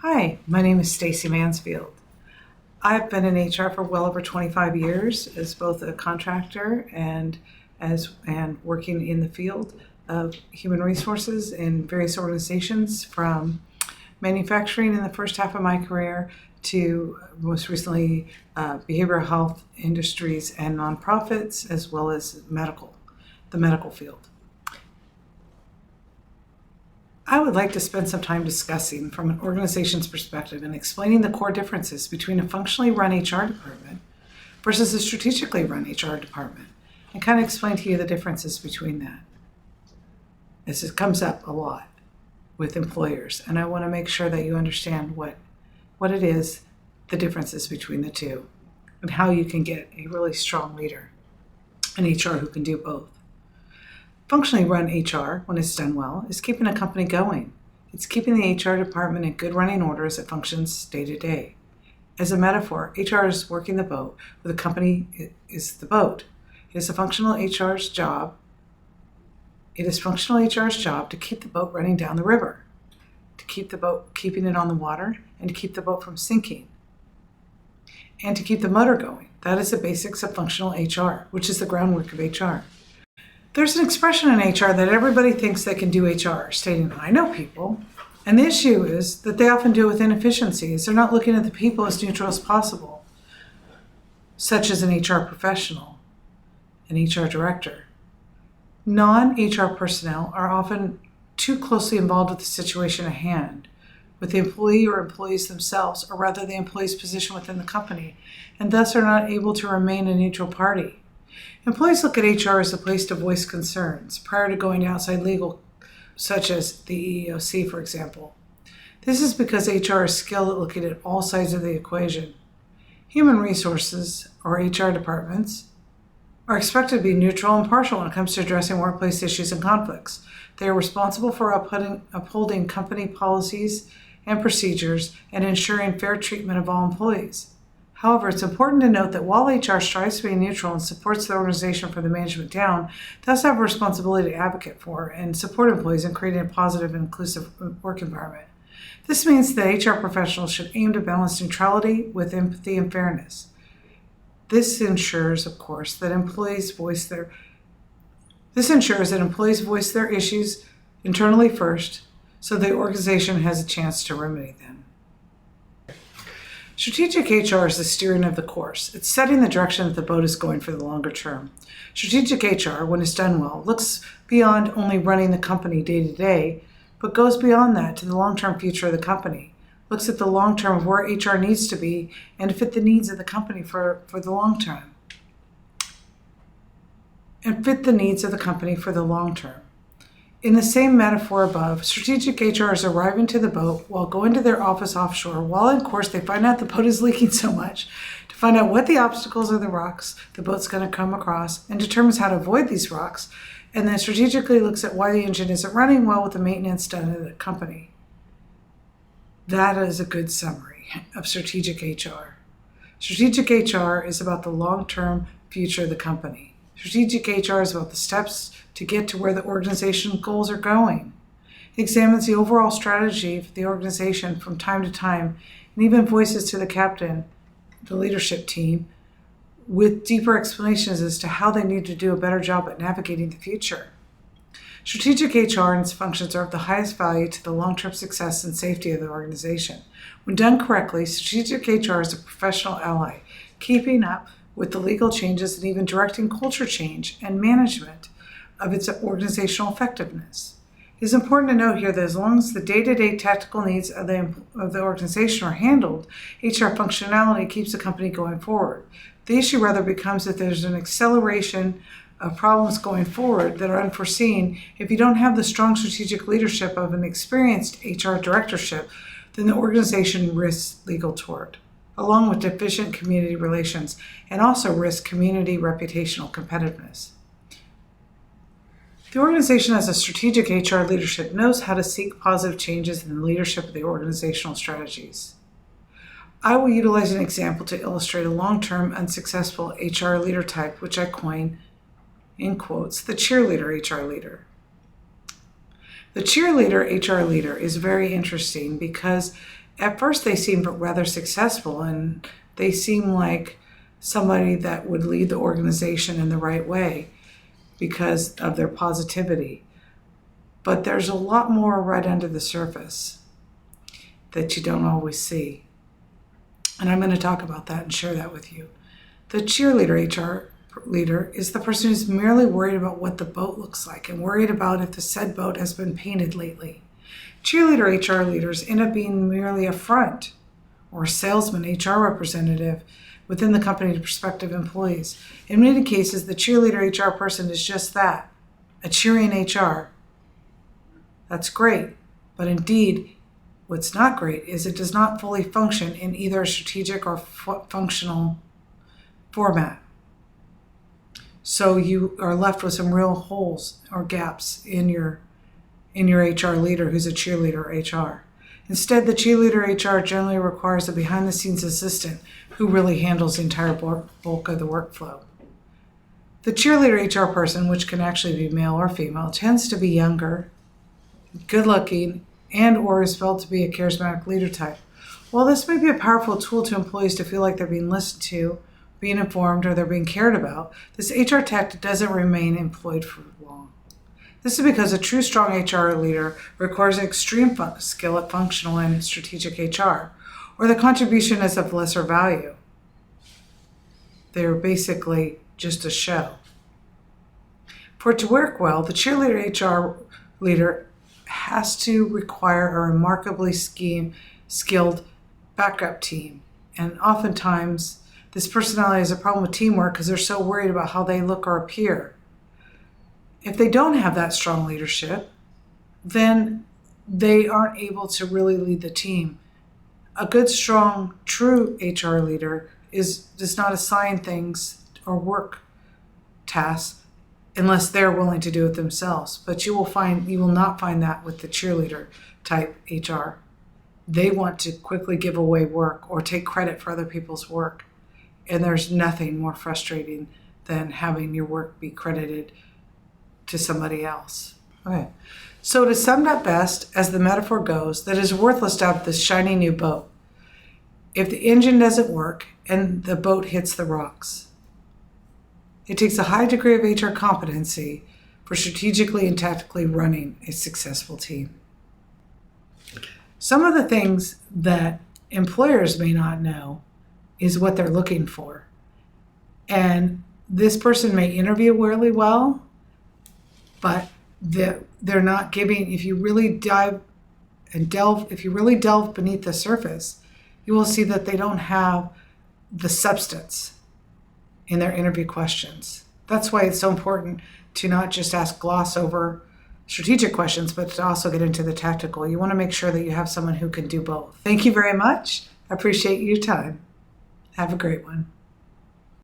Hi, my name is Stacy Mansfield. I've been in HR for well over 25 years as both a contractor and working in the field of human resources in various organizations, from manufacturing in the first half of my career to most recently behavioral health industries and nonprofits, as well as the medical field. I would like to spend some time discussing from an organization's perspective and explaining the core differences between a functionally run HR department versus a strategically run HR department, and kind of explain to you the differences between that, as it comes up a lot with employers. And I want to make sure that you understand what it is, the differences between the two, and how you can get a really strong leader in HR who can do both. Functionally run HR, when it's done well, is keeping a company going. It's keeping the HR department in good running order as it functions day to day. As a metaphor, HR is working the boat, where the company is the boat. It is functional HR's job to keep the boat running down the river, to keep the boat, keeping it on the water, and to keep the boat from sinking, and to keep the motor going. That is the basics of functional HR, which is the groundwork of HR. There's an expression in HR that everybody thinks they can do HR, stating, I know people. And the issue is that they often do it with inefficiencies. They're not looking at the people as neutral as possible, such as an HR professional, an HR director. Non-HR personnel are often too closely involved with the situation at hand, with the employee or employees themselves, or rather the employee's position within the company, and thus are not able to remain a neutral party. Employees look at HR as a place to voice concerns prior to going to outside legal, such as the EEOC, for example. This is because HR is skilled at looking at all sides of the equation. Human resources, or HR departments, are expected to be neutral and impartial when it comes to addressing workplace issues and conflicts. They are responsible for upholding company policies and procedures and ensuring fair treatment of all employees. However, it's important to note that while HR strives to be neutral and supports the organization from the management down, they also have a responsibility to advocate for and support employees in creating a positive and inclusive work environment. This means that HR professionals should aim to balance neutrality with empathy and fairness. This ensures, of course, that employees voice their issues internally first, so the organization has a chance to remedy them. Strategic HR is the steering of the course. It's setting the direction that the boat is going for the longer term. Strategic HR, when it's done well, looks beyond only running the company day to day, but goes beyond that to the long-term future of the company. Looks at the long term of where HR needs to be and to fit the needs of the company for the long term. In the same metaphor above, strategic HR is arriving to the boat while going to their office offshore. While in course, they find out the boat is leaking so much to find out what the obstacles or the rocks the boat's going to come across and determines how to avoid these rocks, and then strategically looks at why the engine isn't running well with the maintenance done at the company. That is a good summary of strategic HR. Strategic HR is about the long-term future of the company. Strategic HR is about the steps to get to where the organization's goals are going. It examines the overall strategy of the organization from time to time and even voices to the captain, the leadership team, with deeper explanations as to how they need to do a better job at navigating the future. Strategic HR and its functions are of the highest value to the long-term success and safety of the organization. When done correctly, strategic HR is a professional ally, keeping up with the legal changes and even directing culture change and management of its organizational effectiveness. It is important to note here that as long as the day-to-day tactical needs of the organization are handled, HR functionality keeps the company going forward. The issue rather becomes that there's an acceleration of problems going forward that are unforeseen if you don't have the strong strategic leadership of an experienced HR directorship, then the organization risks legal tort, along with deficient community relations, and also risks community reputational competitiveness. The organization as a strategic HR leadership knows how to seek positive changes in the leadership of the organizational strategies. I will utilize an example to illustrate a long-term unsuccessful HR leader type, which I coin, in quotes, the cheerleader HR leader. The cheerleader HR leader is very interesting because at first they seem rather successful, and they seem like somebody that would lead the organization in the right way because of their positivity. But there's a lot more right under the surface that you don't always see. And I'm going to talk about that and share that with you. The cheerleader HR leader is the person who's merely worried about what the boat looks like and worried about if the said boat has been painted lately. Cheerleader HR leaders end up being merely a front or a salesman HR representative within the company to prospective employees. In many cases, the cheerleader HR person is just that, a cheering HR. That's great, but indeed, what's not great is it does not fully function in either a strategic or functional format. So you are left with some real holes or gaps in your HR leader who's a cheerleader HR. Instead, the cheerleader HR generally requires a behind-the-scenes assistant who really handles the entire bulk of the workflow. The cheerleader HR person, which can actually be male or female, tends to be younger, good-looking, and or is felt to be a charismatic leader type. While this may be a powerful tool to employees to feel like they're being listened to, being informed, or they're being cared about, this HR tactic doesn't remain employed for long. This is because a true strong HR leader requires extreme skill at functional and strategic HR, or the contribution is of lesser value. They're basically just a show. For it to work well, the cheerleader HR leader has to require a remarkably skilled backup team. And oftentimes, this personality has a problem with teamwork because they're so worried about how they look or appear. If they don't have that strong leadership, then they aren't able to really lead the team. A good, strong, true HR leader does not assign things or work tasks unless they're willing to do it themselves. But you will not find that with the cheerleader type HR. They want to quickly give away work or take credit for other people's work. And there's nothing more frustrating than having your work be credited to somebody else. Okay. So to sum it up best, as the metaphor goes, that it is worthless to have this shiny new boat if the engine doesn't work and the boat hits the rocks. It takes a high degree of HR competency for strategically and tactically running a successful team. Some of the things that employers may not know is what they're looking for. And this person may interview really well, but they're not giving, if you really delve beneath the surface, you will see that they don't have the substance in their interview questions. That's why it's so important to not just gloss over strategic questions, but to also get into the tactical. You want to make sure that you have someone who can do both. Thank you very much. I appreciate your time. Have a great one.